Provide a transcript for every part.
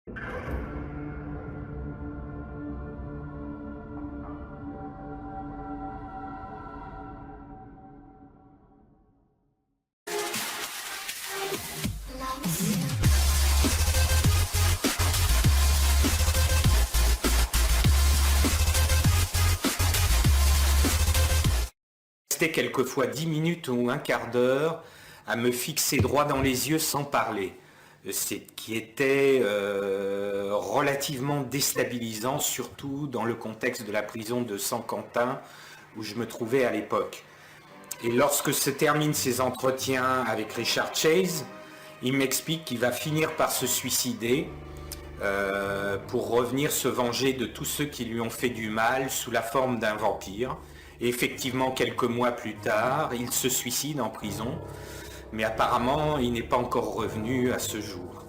Restais quelquefois 10 minutes ou un quart d'heure à me fixer droit dans les yeux sans parler, ce qui était relativement déstabilisant, surtout dans le contexte de la prison de Saint-Quentin où je me trouvais à l'époque. Et lorsque se terminent ces entretiens avec Richard Chase, il m'explique qu'il va finir par se suicider pour revenir se venger de tous ceux qui lui ont fait du mal sous la forme d'un vampire. Et effectivement, quelques mois plus tard, il se suicide en prison, mais apparemment, il n'est pas encore revenu à ce jour.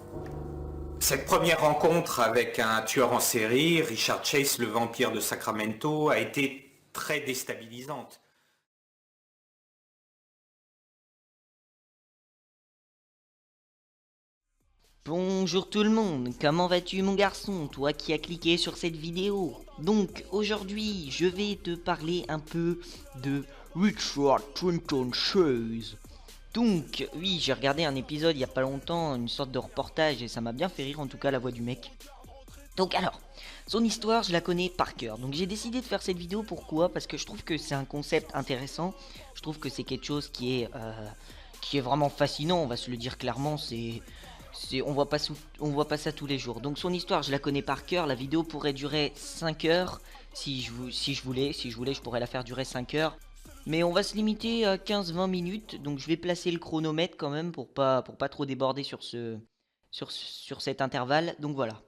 Cette première rencontre avec un tueur en série, Richard Chase, le vampire de Sacramento, a été très déstabilisante. Bonjour tout le monde, comment vas-tu mon garçon, toi qui as cliqué sur cette vidéo? Donc aujourd'hui je vais te parler un peu de Richard Trenton Chase. Donc oui, j'ai regardé un épisode il y a pas longtemps, une sorte de reportage et ça m'a bien fait rire en tout cas la voix du mec. Donc alors, son histoire je la connais par cœur, donc j'ai décidé de faire cette vidéo, pourquoi? Parce que je trouve que c'est un concept intéressant, je trouve que c'est quelque chose qui est vraiment fascinant, on va se le dire clairement, on voit pas ça tous les jours. Donc son histoire, je la connais par cœur. La vidéo pourrait durer 5 heures. Si je voulais, je pourrais la faire durer 5 heures. Mais on va se limiter à 15-20 minutes. Donc je vais placer le chronomètre quand même pour pas trop déborder sur cet intervalle. Donc voilà.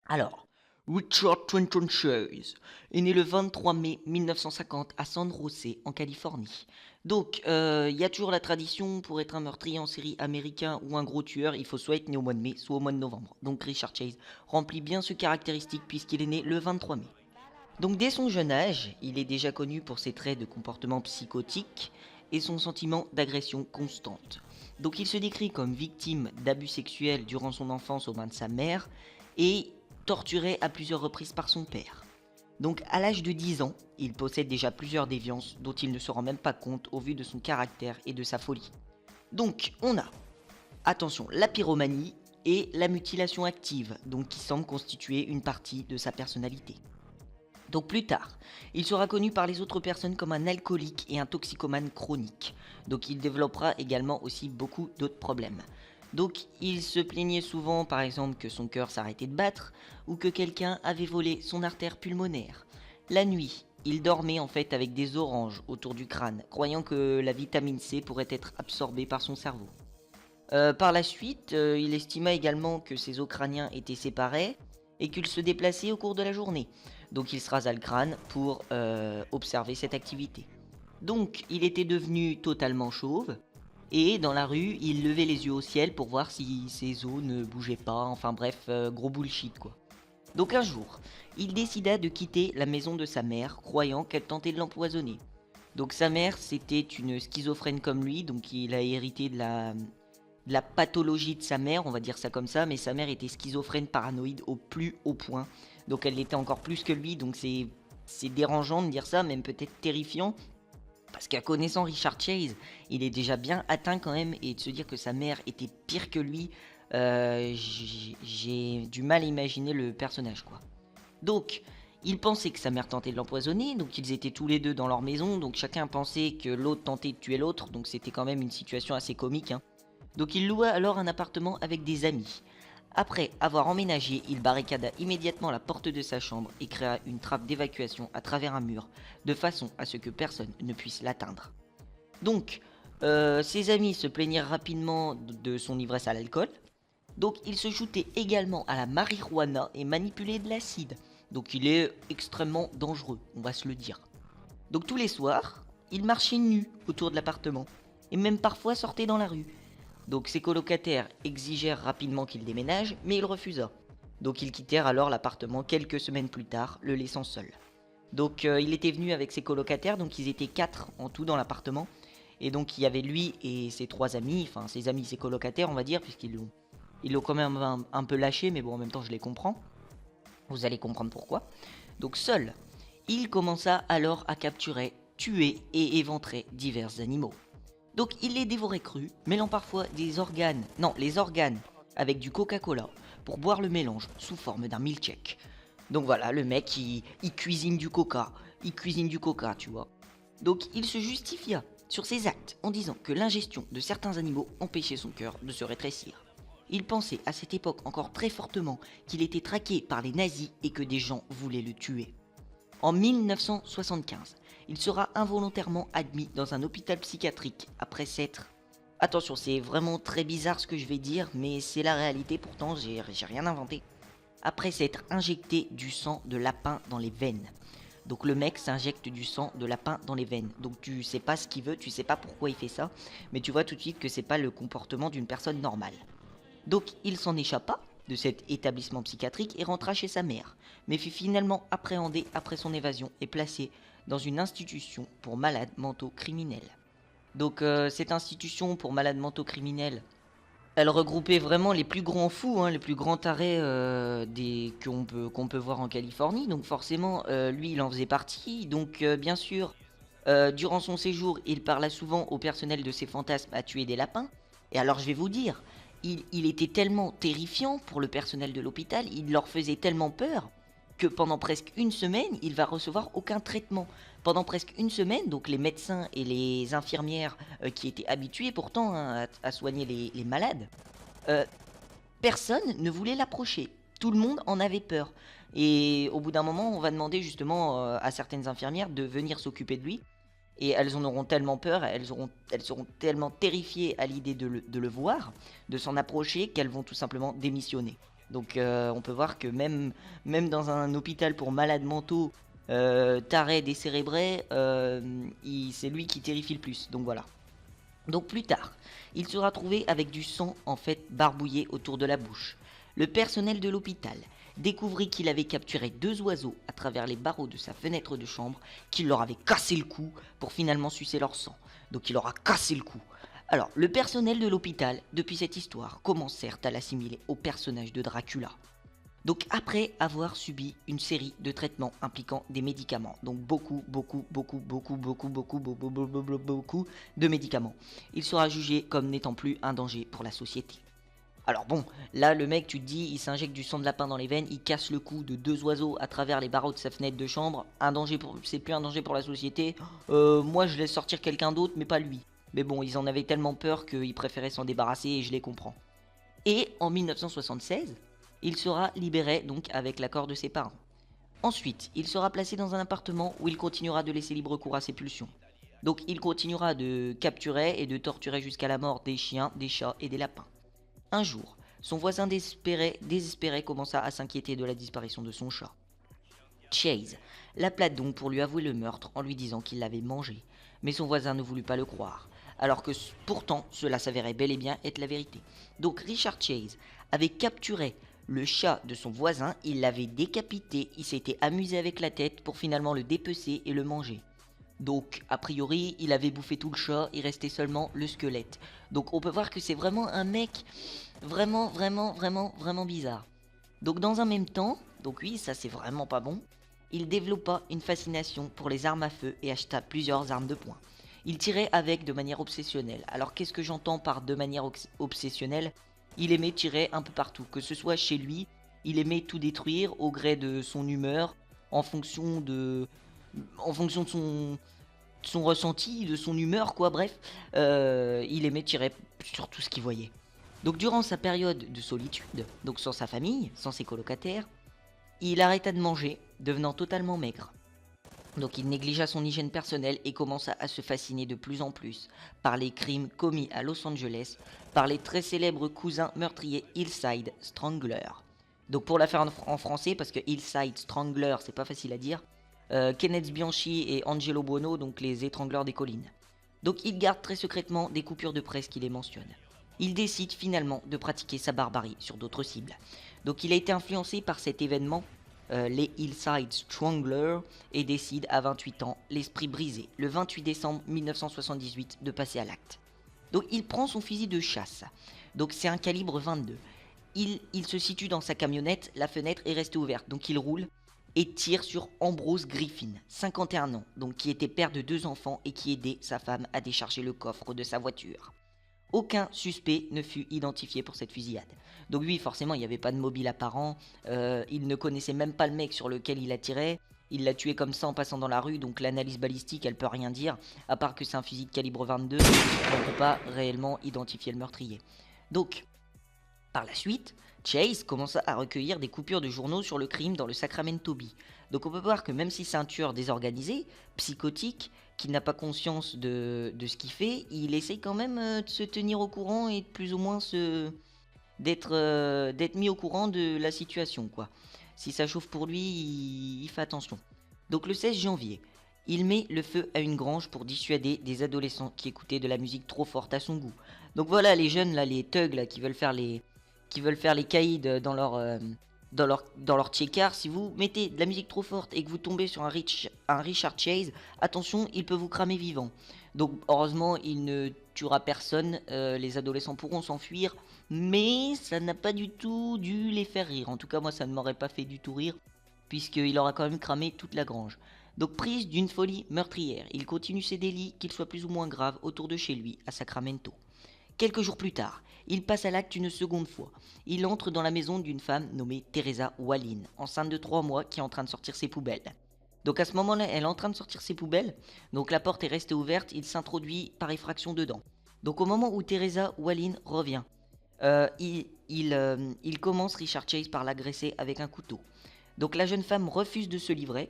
Alors, Richard Trenton Chase est né le 23 mai 1950 à San José, en Californie. Donc, il y a toujours la tradition, pour être un meurtrier en série américain ou un gros tueur, il faut soit être né au mois de mai, soit au mois de novembre. Donc Richard Chase remplit bien ce caractéristique puisqu'il est né le 23 mai. Donc dès son jeune âge, il est déjà connu pour ses traits de comportement psychotique et son sentiment d'agression constante. Donc il se décrit comme victime d'abus sexuels durant son enfance aux mains de sa mère et torturé à plusieurs reprises par son père. Donc à l'âge de 10 ans, il possède déjà plusieurs déviances dont il ne se rend même pas compte au vu de son caractère et de sa folie. Donc on a, attention, la pyromanie et la mutilation active, donc qui semble constituer une partie de sa personnalité. Donc plus tard, il sera connu par les autres personnes comme un alcoolique et un toxicomane chronique. Donc il développera également aussi beaucoup d'autres problèmes. Donc il se plaignait souvent par exemple que son cœur s'arrêtait de battre ou que quelqu'un avait volé son artère pulmonaire. La nuit, il dormait en fait avec des oranges autour du crâne, croyant que la vitamine C pourrait être absorbée par son cerveau. Par la suite, il estima également que ses os crâniens étaient séparés et qu'il se déplaçait au cours de la journée. Donc il se rasa le crâne pour observer cette activité. Donc il était devenu totalement chauve. Et dans la rue, il levait les yeux au ciel pour voir si ses os ne bougeaient pas. Enfin bref, gros bullshit quoi. Donc un jour, il décida de quitter la maison de sa mère, croyant qu'elle tentait de l'empoisonner. Donc sa mère, c'était une schizophrène comme lui, donc il a hérité de la pathologie de sa mère, on va dire ça comme ça, mais sa mère était schizophrène paranoïde au plus haut point. Donc elle l'était encore plus que lui, donc c'est dérangeant de dire ça, même peut-être terrifiant. Parce qu'à connaissant Richard Chase, il est déjà bien atteint quand même, et de se dire que sa mère était pire que lui, j'ai du mal à imaginer le personnage quoi. Donc, il pensait que sa mère tentait de l'empoisonner, donc ils étaient tous les deux dans leur maison, donc chacun pensait que l'autre tentait de tuer l'autre, donc c'était quand même une situation assez comique. Donc il loua alors un appartement avec des amis. Après avoir emménagé, il barricada immédiatement la porte de sa chambre et créa une trappe d'évacuation à travers un mur, de façon à ce que personne ne puisse l'atteindre. Donc, ses amis se plaignirent rapidement de son ivresse à l'alcool. Donc, il se shootait également à la marijuana et manipulait de l'acide. Donc, il est extrêmement dangereux, on va se le dire. Donc, tous les soirs, il marchait nu autour de l'appartement, et même parfois sortait dans la rue. Donc ses colocataires exigèrent rapidement qu'il déménage, mais il refusa. Donc ils quittèrent alors l'appartement quelques semaines plus tard, le laissant seul. Donc il était venu avec ses colocataires, donc ils étaient 4 en tout dans l'appartement. Et donc il y avait lui et ses 3 amis, enfin ses amis, ses colocataires on va dire, puisqu'ils Ils l'ont quand même un peu lâché, mais bon, en même temps, je les comprends. Vous allez comprendre pourquoi. Donc seul, il commença alors à capturer, tuer et éventrer divers animaux. Donc il les dévorait crus, mêlant parfois les organes avec du Coca-Cola pour boire le mélange sous forme d'un milkshake. Donc voilà, le mec il cuisine du coca, tu vois. Donc il se justifia sur ses actes en disant que l'ingestion de certains animaux empêchait son cœur de se rétrécir. Il pensait à cette époque encore très fortement qu'il était traqué par les nazis et que des gens voulaient le tuer. En 1975, il sera involontairement admis dans un hôpital psychiatrique après s'être... Attention, c'est vraiment très bizarre ce que je vais dire, mais c'est la réalité, pourtant j'ai rien inventé. Après s'être injecté du sang de lapin dans les veines. Donc le mec s'injecte du sang de lapin dans les veines. Donc tu sais pas ce qu'il veut, tu sais pas pourquoi il fait ça, mais tu vois tout de suite que c'est pas le comportement d'une personne normale. Donc il s'en échappa de cet établissement psychiatrique et rentra chez sa mère, mais fut finalement appréhendé après son évasion et placé dans une institution pour malades mentaux criminels. Donc cette institution pour malades mentaux criminels, elle regroupait vraiment les plus grands fous, les plus grands tarés qu'on peut voir en Californie. Donc forcément, lui, il en faisait partie. Donc bien sûr, durant son séjour, il parla souvent au personnel de ses fantasmes à tuer des lapins. Et alors je vais vous dire, il était tellement terrifiant pour le personnel de l'hôpital, il leur faisait tellement peur que pendant presque une semaine, il va recevoir aucun traitement. Pendant presque une semaine, donc les médecins et les infirmières qui étaient habitués pourtant à soigner les malades, personne ne voulait l'approcher. Tout le monde en avait peur. Et au bout d'un moment, on va demander justement à certaines infirmières de venir s'occuper de lui. Et elles en auront tellement peur, elles seront tellement terrifiées à l'idée de le voir, de s'en approcher, qu'elles vont tout simplement démissionner. Donc on peut voir que même dans un hôpital pour malades mentaux, tarés, décérébrés, c'est lui qui terrifie le plus. Donc voilà. Donc plus tard, il sera trouvé avec du sang en fait barbouillé autour de la bouche. Le personnel de l'hôpital découvrit qu'il avait capturé 2 oiseaux à travers les barreaux de sa fenêtre de chambre, qu'il leur avait cassé le cou pour finalement sucer leur sang. Donc il leur a cassé le cou. Alors, le personnel de l'hôpital, depuis cette histoire, commencèrent à l'assimiler au personnage de Dracula. Donc après avoir subi une série de traitements impliquant des médicaments, donc beaucoup de médicaments, il sera jugé comme n'étant plus un danger pour la société. Alors bon, là le mec, tu te dis, il s'injecte du sang de lapin dans les veines, il casse le cou de 2 oiseaux à travers les barreaux de sa fenêtre de chambre, c'est plus un danger pour la société, moi je laisse sortir quelqu'un d'autre mais pas lui. Mais bon, ils en avaient tellement peur qu'ils préféraient s'en débarrasser et je les comprends. Et en 1976, il sera libéré donc avec l'accord de ses parents. Ensuite, il sera placé dans un appartement où il continuera de laisser libre cours à ses pulsions. Donc il continuera de capturer et de torturer jusqu'à la mort des chiens, des chats et des lapins. Un jour, son voisin désespéré commença à s'inquiéter de la disparition de son chat. Chase l'appela donc pour lui avouer le meurtre en lui disant qu'il l'avait mangé, mais son voisin ne voulut pas le croire, alors que pourtant cela s'avérait bel et bien être la vérité. Donc Richard Chase avait capturé le chat de son voisin, il l'avait décapité, il s'était amusé avec la tête pour finalement le dépecer et le manger. Donc, a priori, il avait bouffé tout le chat, il restait seulement le squelette. Donc on peut voir que c'est vraiment un mec vraiment bizarre. Donc dans un même temps, donc oui, ça c'est vraiment pas bon, il développa une fascination pour les armes à feu et acheta plusieurs armes de poing. Il tirait avec de manière obsessionnelle. Alors qu'est-ce que j'entends par de manière obsessionnelle ? Il aimait tirer un peu partout, que ce soit chez lui, il aimait tout détruire au gré de son humeur, en fonction de son ressenti, de son humeur, quoi, bref. Il aimait tirer sur tout ce qu'il voyait. Donc durant sa période de solitude, donc sans sa famille, sans ses colocataires, il arrêta de manger, devenant totalement maigre. Donc il négligea son hygiène personnelle et commença à se fasciner de plus en plus par les crimes commis à Los Angeles par les très célèbres cousins meurtriers Hillside Strangler. Donc pour la faire en français, parce que Hillside Strangler c'est pas facile à dire, Kenneth Bianchi et Angelo Buono, donc les étrangleurs des collines. Donc il garde très secrètement des coupures de presse qui les mentionnent. Il décide finalement de pratiquer sa barbarie sur d'autres cibles. Donc il a été influencé par cet événement, les Hillside Strangler, et décide à 28 ans, l'esprit brisé, le 28 décembre 1978, de passer à l'acte. Donc il prend son fusil de chasse, donc c'est un calibre 22. il se situe dans sa camionnette, la fenêtre est restée ouverte, donc il roule et tire sur Ambrose Griffin, 51 ans, donc qui était père de 2 enfants et qui aidait sa femme à décharger le coffre de sa voiture. Aucun suspect ne fut identifié pour cette fusillade. Donc lui, forcément, il n'y avait pas de mobile apparent, il ne connaissait même pas le mec sur lequel il a tiré, il l'a tué comme ça en passant dans la rue, donc l'analyse balistique, elle peut rien dire, à part que c'est un fusil de calibre 22, on ne peut pas réellement identifier le meurtrier. Donc, par la suite, Chase commença à recueillir des coupures de journaux sur le crime dans le Sacramento Bee. Donc on peut voir que même si c'est un tueur désorganisé, psychotique, qui n'a pas conscience de ce qu'il fait, il essaye quand même de se tenir au courant et de plus ou moins d'être mis au courant de la situation, quoi. Si ça chauffe pour lui, il fait attention. Donc le 16 janvier, il met le feu à une grange pour dissuader des adolescents qui écoutaient de la musique trop forte à son goût. Donc voilà, les jeunes, là, les thugs là, qui veulent faire les caïds dans leur check-car, si vous mettez de la musique trop forte et que vous tombez sur un Richard Chase, attention, il peut vous cramer vivant. Donc heureusement, il ne tuera personne, les adolescents pourront s'enfuir, mais ça n'a pas du tout dû les faire rire. En tout cas, moi, ça ne m'aurait pas fait du tout rire, puisqu'il aura quand même cramé toute la grange. Donc prise d'une folie meurtrière, il continue ses délits, qu'ils soient plus ou moins graves, autour de chez lui, à Sacramento. Quelques jours plus tard, il passe à l'acte une seconde fois. Il entre dans la maison d'une femme nommée Teresa Wallin, enceinte de 3 mois, qui est en train de sortir ses poubelles. Donc à ce moment-là, elle est en train de sortir ses poubelles, donc la porte est restée ouverte, il s'introduit par effraction dedans. Donc au moment où Teresa Wallin revient, il commence Richard Chase par l'agresser avec un couteau. Donc la jeune femme refuse de se livrer,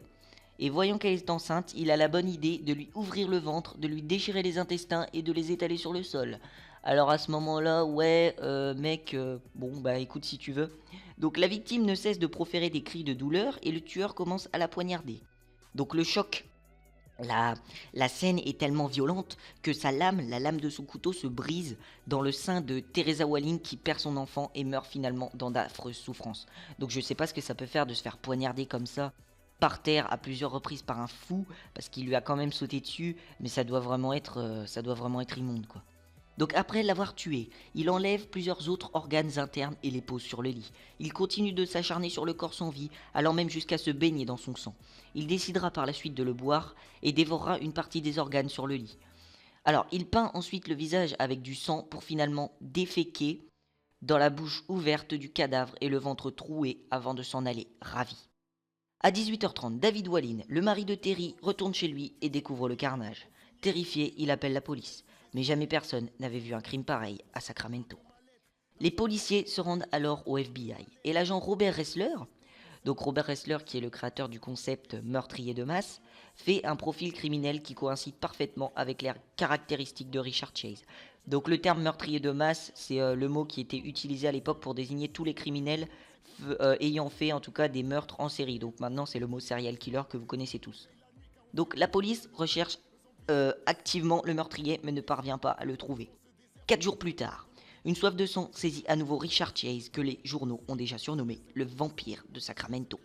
et voyant qu'elle est enceinte, il a la bonne idée de lui ouvrir le ventre, de lui déchirer les intestins et de les étaler sur le sol. Alors à ce moment-là, ouais, mec, bon bah écoute si tu veux. Donc la victime ne cesse de proférer des cris de douleur et le tueur commence à la poignarder. Donc le choc, la scène est tellement violente que la lame de son couteau se brise dans le sein de Teresa Wallin qui perd son enfant et meurt finalement dans d'affreuses souffrances. Donc je sais pas ce que ça peut faire de se faire poignarder comme ça par terre à plusieurs reprises par un fou, parce qu'il lui a quand même sauté dessus, mais ça doit vraiment être immonde quoi. Donc après l'avoir tué, il enlève plusieurs autres organes internes et les pose sur le lit. Il continue de s'acharner sur le corps sans vie, allant même jusqu'à se baigner dans son sang. Il décidera par la suite de le boire et dévorera une partie des organes sur le lit. Alors il peint ensuite le visage avec du sang pour finalement déféquer dans la bouche ouverte du cadavre et le ventre troué avant de s'en aller ravi. À 18h30, David Wallin, le mari de Terry, retourne chez lui et découvre le carnage. Terrifié, il appelle la police. Mais jamais personne n'avait vu un crime pareil à Sacramento. Les policiers se rendent alors au FBI et l'agent Robert Ressler, donc Robert Ressler qui est le créateur du concept meurtrier de masse, fait un profil criminel qui coïncide parfaitement avec les caractéristiques de Richard Chase. Donc le terme meurtrier de masse, c'est le mot qui était utilisé à l'époque pour désigner tous les criminels ayant fait en tout cas des meurtres en série. Donc maintenant c'est le mot serial killer que vous connaissez tous. Donc la police recherche activement le meurtrier mais ne parvient pas à le trouver. 4 jours plus tard, une soif de sang saisit à nouveau Richard Chase que les journaux ont déjà surnommé le vampire de Sacramento.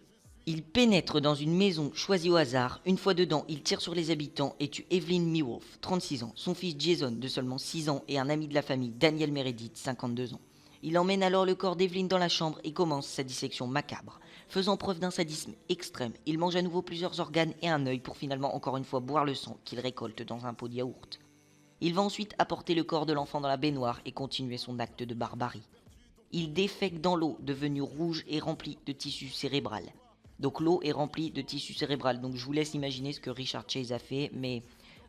Il pénètre dans une maison choisie au hasard, une fois dedans il tire sur les habitants et tue Evelyn Meewolf, 36 ans, son fils Jason de seulement 6 ans et un ami de la famille Daniel Meredith, 52 ans. Il emmène alors le corps d'Evelyn dans la chambre et commence sa dissection macabre. Faisant preuve d'un sadisme extrême, il mange à nouveau plusieurs organes et un œil pour finalement encore une fois boire le sang qu'il récolte dans un pot de yaourt. Il va ensuite apporter le corps de l'enfant dans la baignoire et continuer son acte de barbarie. Il défèque dans l'eau devenue rouge et remplie de tissu cérébral. Donc l'eau est remplie de tissu cérébral, donc je vous laisse imaginer ce que Richard Chase a fait, mais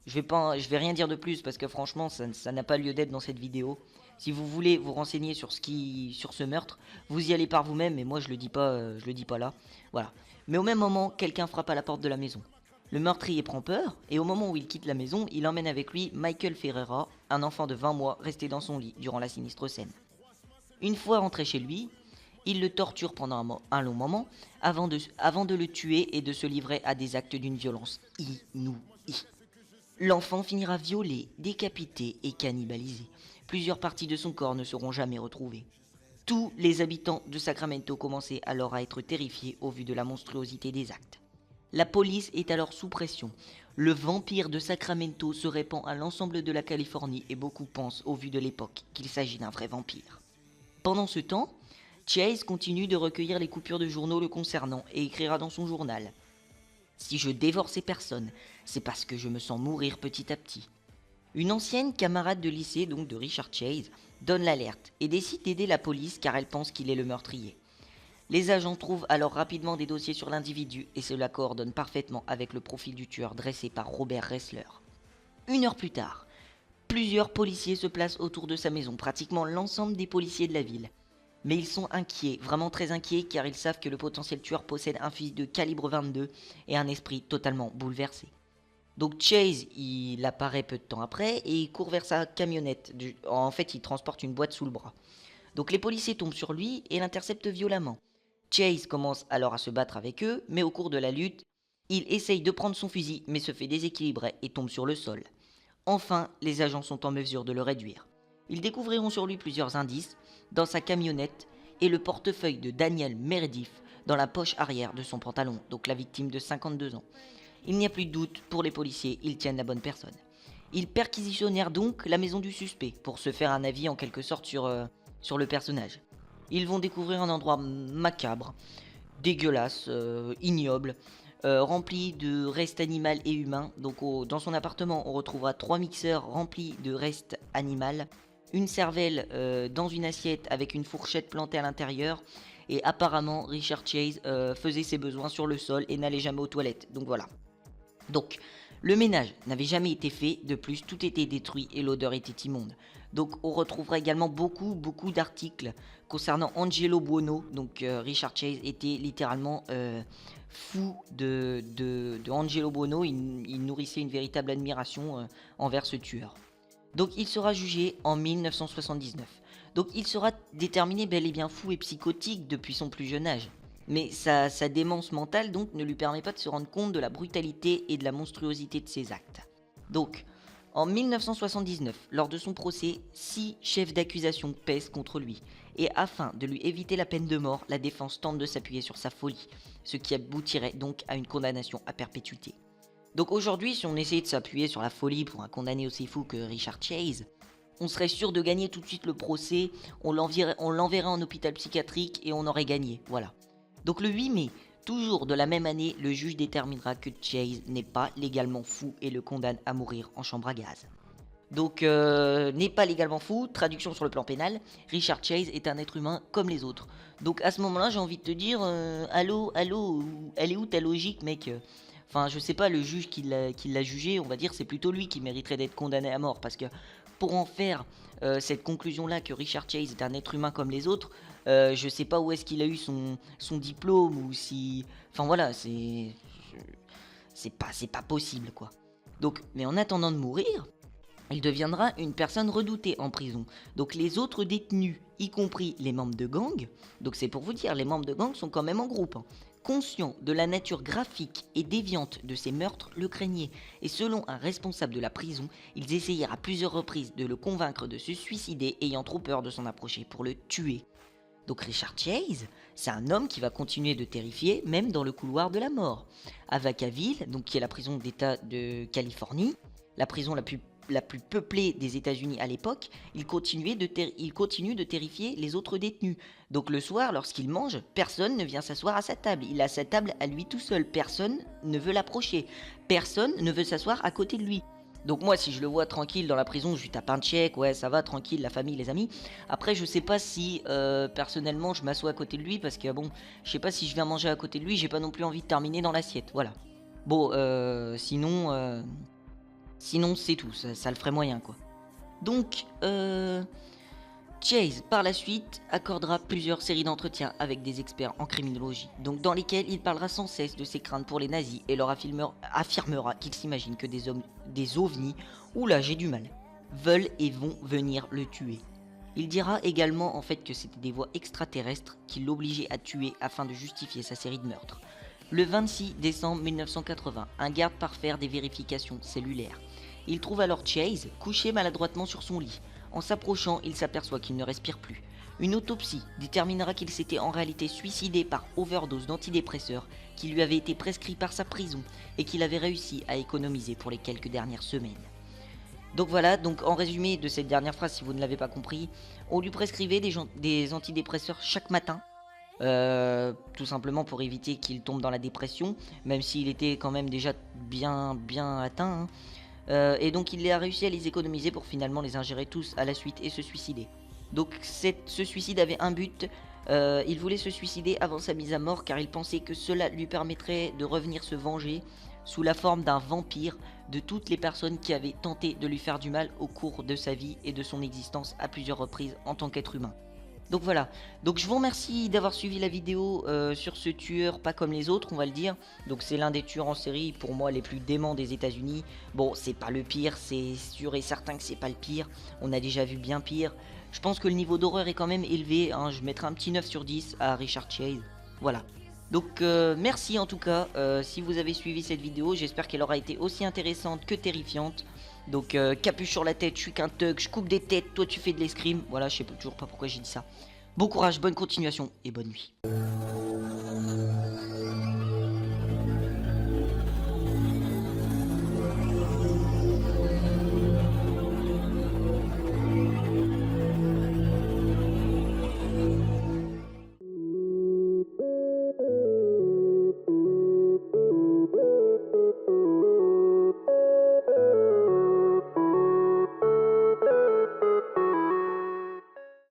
je vais rien dire de plus parce que franchement ça n'a pas lieu d'être dans cette vidéo. Si vous voulez vous renseigner sur ce meurtre, vous y allez par vous-même, mais moi je le dis pas là. Voilà. Mais au même moment, quelqu'un frappe à la porte de la maison. Le meurtrier prend peur, et au moment où il quitte la maison, il emmène avec lui Michael Ferreira, un enfant de 20 mois resté dans son lit durant la sinistre scène. Une fois rentré chez lui, il le torture pendant un long moment, avant de le tuer et de se livrer à des actes d'une violence inouïe. L'enfant finira violé, décapité et cannibalisé. Plusieurs parties de son corps ne seront jamais retrouvées. Tous les habitants de Sacramento commençaient alors à être terrifiés au vu de la monstruosité des actes. La police est alors sous pression. Le vampire de Sacramento se répand à l'ensemble de la Californie et beaucoup pensent, au vu de l'époque, qu'il s'agit d'un vrai vampire. Pendant ce temps, Chase continue de recueillir les coupures de journaux le concernant et écrira dans son journal: Si je dévore ces personnes, c'est parce que je me sens mourir petit à petit. Une ancienne camarade de lycée, donc de Richard Chase, donne l'alerte et décide d'aider la police car elle pense qu'il est le meurtrier. Les agents trouvent alors rapidement des dossiers sur l'individu et cela coordonne parfaitement avec le profil du tueur dressé par Robert Ressler. 1 heure plus tard, plusieurs policiers se placent autour de sa maison, pratiquement l'ensemble des policiers de la ville. Mais ils sont inquiets, vraiment très inquiets, car ils savent que le potentiel tueur possède un fusil de calibre 22 et un esprit totalement bouleversé. Donc Chase, il apparaît peu de temps après et il court vers sa camionnette. En fait, il transporte une boîte sous le bras. Donc les policiers tombent sur lui et l'interceptent violemment. Chase commence alors à se battre avec eux, mais au cours de la lutte, il essaye de prendre son fusil, mais se fait déséquilibrer et tombe sur le sol. Enfin, les agents sont en mesure de le réduire. Ils découvriront sur lui plusieurs indices, dans sa camionnette et le portefeuille de Daniel Meredith dans la poche arrière de son pantalon, donc la victime de 52 ans. Il n'y a plus de doute, pour les policiers, ils tiennent la bonne personne. Ils perquisitionnèrent donc la maison du suspect pour se faire un avis en quelque sorte sur le personnage. Ils vont découvrir un endroit macabre, dégueulasse, ignoble, rempli de restes animaux et humains. Donc dans son appartement, on retrouvera 3 mixeurs remplis de restes animaux, une cervelle dans une assiette avec une fourchette plantée à l'intérieur. Et apparemment, Richard Chase faisait ses besoins sur le sol et n'allait jamais aux toilettes. Donc voilà. Donc, le ménage n'avait jamais été fait, de plus tout était détruit et l'odeur était immonde. Donc on retrouvera également beaucoup d'articles concernant Angelo Buono. Donc Richard Chase était littéralement fou de Angelo Buono, il nourrissait une véritable admiration envers ce tueur. Donc il sera jugé en 1979. Donc il sera déterminé bel et bien fou et psychotique depuis son plus jeune âge. Mais sa démence mentale donc ne lui permet pas de se rendre compte de la brutalité et de la monstruosité de ses actes. Donc, en 1979, lors de son procès, 6 chefs d'accusation pèsent contre lui. Et afin de lui éviter la peine de mort, la défense tente de s'appuyer sur sa folie, ce qui aboutirait donc à une condamnation à perpétuité. Donc aujourd'hui, si on essayait de s'appuyer sur la folie pour un condamné aussi fou que Richard Chase, on serait sûr de gagner tout de suite le procès, on l'enverrait en hôpital psychiatrique et on aurait gagné, voilà. Donc le 8 mai, toujours de la même année, le juge déterminera que Chase n'est pas légalement fou et le condamne à mourir en chambre à gaz. Donc n'est pas légalement fou, traduction sur le plan pénal, Richard Chase est un être humain comme les autres. Donc à ce moment-là, j'ai envie de te dire, allô, elle est où ta logique, mec? Enfin, je sais pas, le juge qui l'a jugé, on va dire, c'est plutôt lui qui mériterait d'être condamné à mort, parce que pour en faire cette conclusion-là que Richard Chase est un être humain comme les autres, je sais pas où est-ce qu'il a eu son diplôme, ou si... Enfin voilà, c'est pas possible, quoi. Donc, mais en attendant de mourir, il deviendra une personne redoutée en prison. Donc les autres détenus, y compris les membres de gang, donc c'est pour vous dire, les membres de gang sont quand même en groupe, hein, conscients de la nature graphique et déviante de ces meurtres, le craignaient. Et selon un responsable de la prison, ils essayèrent à plusieurs reprises de le convaincre de se suicider, ayant trop peur de s'en approcher pour le tuer. Donc Richard Chase, c'est un homme qui va continuer de terrifier, même dans le couloir de la mort. À Vacaville, donc qui est la prison d'État de Californie, la prison la plus peuplée des États-Unis à l'époque, il continue de terrifier les autres détenus. Donc le soir, lorsqu'il mange, personne ne vient s'asseoir à sa table. Il a sa table à lui tout seul. Personne ne veut l'approcher. Personne ne veut s'asseoir à côté de lui. Donc moi, si je le vois tranquille dans la prison, je lui tape un check, ouais, ça va, tranquille, la famille, les amis. Après, je sais pas si, personnellement, je m'assois à côté de lui, parce que bon, je sais pas si je viens manger à côté de lui, j'ai pas non plus envie de terminer dans l'assiette, voilà. Bon, sinon c'est tout, ça le ferait moyen, quoi. Donc, Chase, par la suite, accordera plusieurs séries d'entretiens avec des experts en criminologie, donc dans lesquels il parlera sans cesse de ses craintes pour les nazis et leur affirmera qu'il s'imagine que des ovnis, oula j'ai du mal, veulent et vont venir le tuer. Il dira également en fait que c'était des voix extraterrestres qui l'obligeaient à tuer afin de justifier sa série de meurtres. Le 26 décembre 1980, un garde part faire des vérifications cellulaires. Il trouve alors Chase couché maladroitement sur son lit. En s'approchant, il s'aperçoit qu'il ne respire plus. Une autopsie déterminera qu'il s'était en réalité suicidé par overdose d'antidépresseurs qui lui avaient été prescrits par sa prison et qu'il avait réussi à économiser pour les quelques dernières semaines. Donc voilà, donc en résumé de cette dernière phrase, si vous ne l'avez pas compris, on lui prescrivait des antidépresseurs chaque matin. Tout simplement pour éviter qu'il tombe dans la dépression, même s'il était quand même déjà bien atteint, hein. Et donc il a réussi à les économiser pour finalement les ingérer tous à la suite et se suicider. Donc ce suicide avait un but, il voulait se suicider avant sa mise à mort car il pensait que cela lui permettrait de revenir se venger sous la forme d'un vampire de toutes les personnes qui avaient tenté de lui faire du mal au cours de sa vie et de son existence à plusieurs reprises en tant qu'être humain. Donc voilà, donc je vous remercie d'avoir suivi la vidéo sur ce tueur pas comme les autres, on va le dire. Donc c'est l'un des tueurs en série pour moi les plus déments des États-Unis. Bon, c'est pas le pire, c'est sûr et certain que c'est pas le pire. On a déjà vu bien pire. Je pense que le niveau d'horreur est quand même élevé, hein. Je mettrai un petit 9 sur 10 à Richard Chase. Voilà. Donc merci en tout cas si vous avez suivi cette vidéo, j'espère qu'elle aura été aussi intéressante que terrifiante. Donc capuche sur la tête, je suis qu'un thug, je coupe des têtes, toi tu fais de l'escrime. Voilà, je sais toujours pas pourquoi j'ai dit ça. Bon courage, bonne continuation et bonne nuit.